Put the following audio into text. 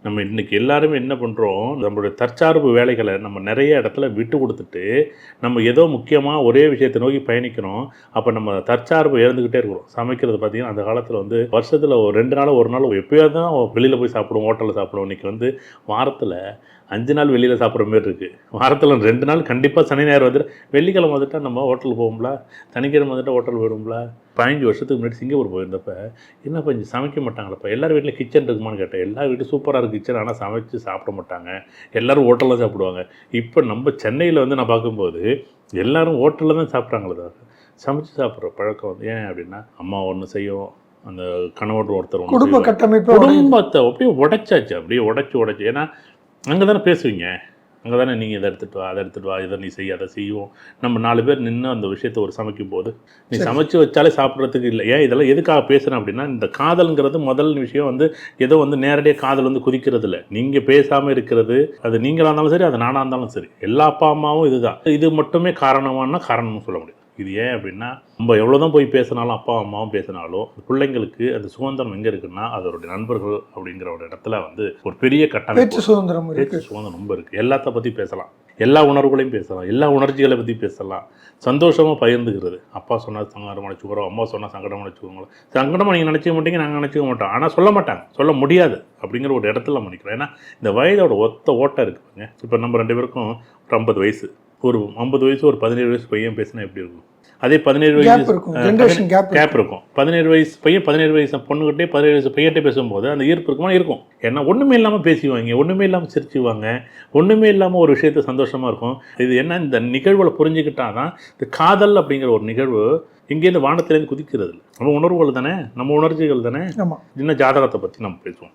நம்ம இன்றைக்கி எல்லாருமே என்ன பண்ணுறோம், நம்மளுடைய தற்சார்பு வேலைகளை நம்ம நிறைய இடத்துல விட்டு கொடுத்துட்டு நம்ம ஏதோ முக்கியமாக ஒரே விஷயத்தை நோக்கி பயணிக்கிறோம். அப்போ நம்ம தற்சார்பு இழந்துக்கிட்டே இருக்கிறோம். சமைக்கிறது பார்த்திங்கன்னா அந்த காலத்தில் வந்து வருஷத்தில் ஒரு 2 நாள் 1 நாள் எப்போயாவது தான் வெளியில் போய் சாப்பிடுவோம், ஹோட்டலில் சாப்பிடுவோம். இன்றைக்கி வந்து வாரத்தில் 5 நாள் வெளியில் சாப்பிட்ற மாரி இருக்குது. வாரத்தில் 2 நாள் கண்டிப்பாக சனி ஞாயிறு வந்துட்டு, வெள்ளிக்கிழமை வந்துட்டால் நம்ம ஹோட்டல் போவோம்ல, சனிக்கிழமை வந்துட்டால் ஹோட்டல் போயிடுவோம்ல. 15 வருஷத்துக்கு முன்னாடி சிங்கப்பூர் போயிருந்தப்ப என்னப்பா இங்கே சமைக்க மாட்டாங்களப்பா, எல்லார் வீட்டில் கிச்சன் இருக்குமான்னு கேட்டேன். எல்லார் வீட்டும் சூப்பராக இருக்குது கிச்சன், ஆனால் சமைச்சு சாப்பிட மாட்டாங்க, எல்லோரும் ஹோட்டலில் சாப்பிடுவாங்க. இப்போ நம்ம சென்னையில் வந்து நான் பார்க்கும்போது எல்லோரும் ஹோட்டலில் தான் சாப்பிட்றாங்களே தான், சமைச்சு சாப்பிட்ற பழக்கம் வந்து ஏன் அப்படின்னா, அம்மா ஒன்று செய்யும், அந்த கணவர் ஒருத்தர் ஒன்று, குடும்ப கட்டமைப்பு, குடும்பத்தை அப்படியே உடைச்சாச்சு, அப்படியே உடைச்சி. ஏன்னா அங்கே தானே பேசுவீங்க, அங்கே தானே நீங்கள் இதை எடுத்துகிட்டு வா, அதை எடுத்துகிட்டு வா, இதை நீ செய்ய, அதை செய்வோம். நம்ம 4 பேர் நின்று அந்த விஷயத்தை ஒரு சமைக்கும் போது நீ சமைச்சு வச்சாலே சாப்பிட்றதுக்கு இல்லை. ஏன் இதெல்லாம் எதுக்காக பேசுகிறேன் அப்படின்னா, இந்த காதல்ங்கிறது முதல் விஷயம் வந்து ஏதோ வந்து நேரடியாக காதல் வந்து குதிக்கிறது இல்லை. நீங்கள் பேசாமல் இருக்கிறது, அது நீங்களாக இருந்தாலும் சரி, அது நானாக இருந்தாலும் சரி, எல்லா அப்பா அம்மாவும் இதுதான். இது மட்டுமே காரணம்னு சொல்ல முடியாது. இது ஏன் அப்படின்னா, நம்ம எவ்வளோ தான் போய் பேசினாலும், அப்பா அம்மாவும் பேசினாலும், பிள்ளைங்களுக்கு அந்த சுதந்திரம் எங்கே இருக்குன்னா, அதோடைய நண்பர்கள் அப்படிங்கிற ஒரு இடத்துல வந்து ஒரு பெரிய கட்டமைப்பு சுதந்திரம் ரொம்ப இருக்குது. எல்லாத்த பற்றி பேசலாம், எல்லா உணர்வுகளையும் பேசலாம், எல்லா உணர்ச்சிகளை பற்றி பேசலாம், சந்தோஷமாக பகிர்ந்துக்கிறது. அப்பா சொன்னால் சங்கடம் அடைச்சிக்கிறோம், அம்மா சொன்னால் சங்கடம் அடைச்சிக்கோங்களோ, சங்கடமாக நீங்கள் நினச்சிக்க மாட்டீங்க, நாங்கள் நினச்சிக்க மாட்டோம். ஆனால் சொல்ல மாட்டாங்க, சொல்ல முடியாது அப்படிங்கிற ஒரு இடத்துல நம்ம நிற்கிறோம். ஏன்னா இந்த வயதோட ஓட்டம் இருக்குங்க. இப்போ நம்ம 2 பேருக்கும் ஒரு 50 வயசு, ஒரு 50 வயசு ஒரு 17 வயசு பையன் பேசினா எப்படி இருக்கும்? அதே 17 வயசு கேப் இருக்கும். 17 வயசு பையன் 17 வயசு பொண்ணுகிட்டே 17 வயசு பையன்கிட்ட பேசும்போது அந்த ஈர்ப்பு இருக்குமா? இருக்கும். ஏன்னா ஒன்றுமே இல்லாமல் பேசிவாங்க, ஒன்றுமே இல்லாமல் சிரிச்சுவாங்க, ஒன்றுமே இல்லாமல் ஒரு விஷயத்த சந்தோஷமாக இருக்கும். இது என்ன, இந்த நிகழ்வுகளை புரிஞ்சுக்கிட்டால் தான் இந்த காதல் அப்படிங்கிற ஒரு நிகழ்வு இங்கேருந்து வானத்திலேருந்து குதிக்கிறது இல்லை. நம்ம உணர்வுகள் தானே, நம்ம உணர்ச்சிகள் தானே. இன்னும் ஜாதகத்தை பற்றி நம்ம பேசுவோம்.